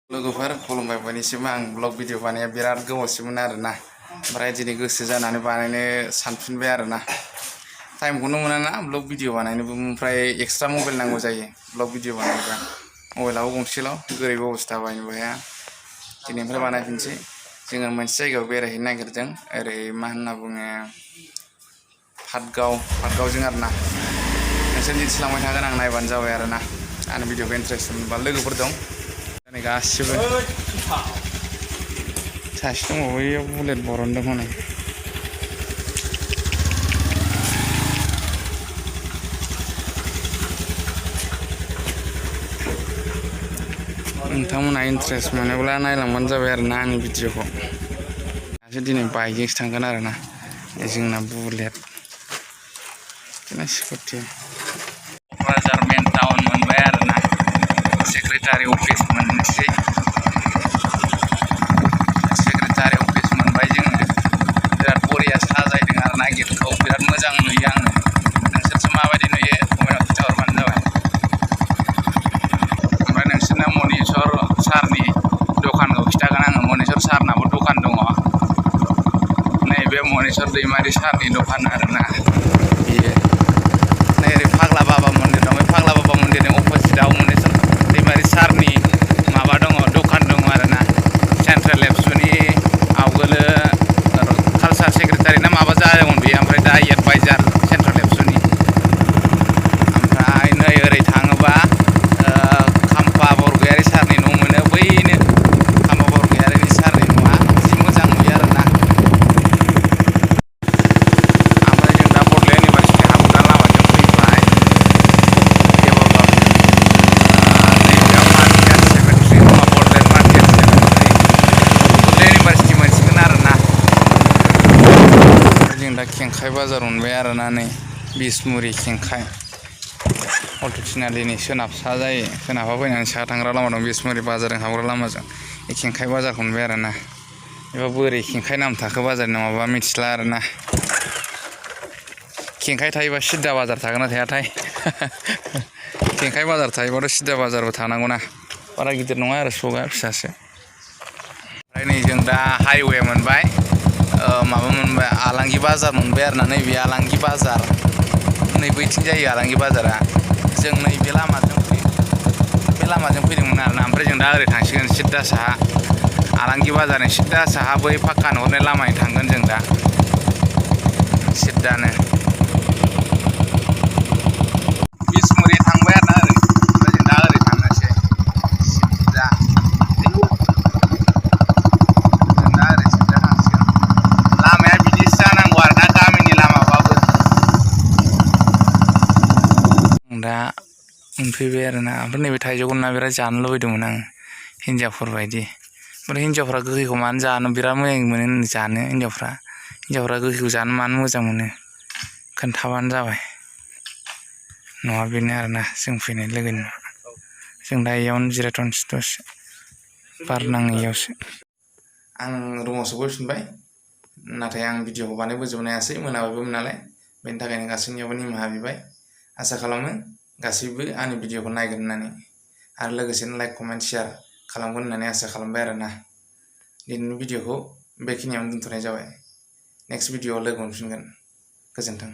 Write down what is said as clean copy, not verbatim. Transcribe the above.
लोगोफोर खुलुमबाय बयनिसिम आं ब्लग भिडिअ बानाया बिराद गोबावसिमोन आरोना ओमफ्राय दिनै गोसो जानानै बानायनो सानफिनबाय आरोना टाइमखौनो मोना ना ब्लग भिडिअ बानायनोबो ओमफ्राय एक्सट्रा मबाइल नांगौ जायो ब्लग भिडिअ बानायबा मबाइलाबो गंसेल' गोरिब अबस्था बायनोबो हाया दिनैनिफ्राय बानायफिनसै जोङो मोनसे जायगायाव बेरायहैनो नागिरदों ओरै मा होनना बुङो पाटगावजों आरोना नोंसोर दिन्थिलांबाय थागोन आं नायबानो जाबाय आरोना आंनि भिडिअखौ इन्टारेस्ट मोनबा लोगोफोर दं गासिबो सासे दङ बैयाव बुलेट बरनदों हनै नोंथांमोनहा इन्टारेस्ट मोनोब्ला नायलांबानो जाबाय आरोना आंनि भिडिअखौ दासो दिनै बाइकजोंसो थांगोन आरोना जोंना बुलेट बिदिनो स्कुटि क'क्राझार मेन टाउन मोनबाय आरोना सेक्रेटारि अफिस मोननोसै सेक्रेटारि अफिस मोनबाय जोङो बिराद बरिया साजायदों आरोना गेटखौ बिराद मोजां नुयो आङो नोंसोरसो माबायदि नुयो कमेन्टआव खिन्थाहरबानो जाबाय ओमफ्राय नोंसोरनो मनिस्वर सारनि दखानखौ खिन्थागोन आङो मनिस्वर सारनाबो दखान दङ नैबे मनिस्वर दैमारि सारनि दखान आरोना बियो नै ओरै फाग्ला बाबा मन्दिर दं बे फाग्ला बाबा मन्दिरनि अपोजिटआव मनिस्वर दैमारि सारनि माबा दङ दखान दङ आरोना सेन्ट्रेल एबसुनि आवगोलो कालसार सेक्रेटारि ना माबा जादोंमोन बेयो ओमफ्राय दा एडभाइजार सेन्ट्रेल एबसुनि ओमफ्राय नै ओरै थाङोबा खाम्फा बरगयारि सारनि न' मोनो बैनो खाम्फा बरगयारिनि सारनि न'आ जि मोजां नुयो आरोना ओमफ्राय जों दा बड'लेण्ड इउनिभारसिटि हाबग्रा लामाजों फैबाय जों दा खेंखाय बाजार मोनबाय आरोना नै बिसमुरि खेंखाय अल्ट' थिनालिनि सोनाबसा जायो सोनाबहा फैनानै साहा थांग्रा लामा दं बिसमुरि बाजारजों हाबग्रा लामाजों बे खेंखाय बाजारखौ मोनबाय आरोना एबा बोरै खेंखाय नाम थाखो बाजारनि नामाबा मिथिला आरोना खेंखाय थायोबा सिद्दा बाजार थागोन ना थायाथाय खेंखाय बाजार थायोबाथ' सिद्दा बाजारबो थानांगौना बारा गिदिर नङा आरो सगा फिसासो ओमफ्राय नै जों दा हाइवे मोनबाय माबा मोनबाय आलांगि बाजार मोनबाय आरोना नैबे आलांगि बाजार नै बैथिं जायो आलांगि बाजारा जों नैबे लामाजों फैदोंमोन आरोना ओमफ्राय जों दा ओरै थांसिगोन सिद्दा साहा आलांगि बाजारनि सिद्दा साहा बै फाक्का नुहुरनाय लामानि थांगोन जों दा सिद्दानो बिसमुरि थांबाय आरोना ओरै ओमफ्राय जों दा ओरै थांनोसै सिद्दा जों दा ओरै सिद्दा थांसिगोन लामाया बिदिसो जानांगौ आरोना गामिनि लामाबाबो दा मोनफैबाय आरोना ओमफ्राय नैबे थाइजौखौ ना बिराद जानो लुबैदोंमोन आं हिन्जावफोर बायदि ओमफ्राय हिन्जावफ्रा गोखैखौ मानो जानो बिराद मोजां मोनो जानो हिन्जावफ्रा गोखैखौ जानो मानो मोजां मोनो खोन्थाबानो जाबाय न'आ बेनो आरोना जों फैनाय लोगोनि न'आ जों दा इयावनो जिरायथ'नोसै दसे बार नाङो इयावसो आं रुमाव सफैफिनबाय नाथाय आं भिडिअखौ बानायबोजोबनो हायासै मोनाबायबोमोन नालाय बेनि थाखायनो गासैनियावबो निमाहा बिबाय आसा खालामो गासैबो आंनि भिडिअखौ नायगोन होननानै आरो लोगोसेनो लाइक कमेन्ट शेयार खालामगोन होननानै आसा खालामबाय आरोना दिनैनि भिडिअखौ बेखिनियावनो दोनथ'नाय जाबाय नेक्स्ट भिडिअआव लोगो मोनफिनगोन गोजोन्थों।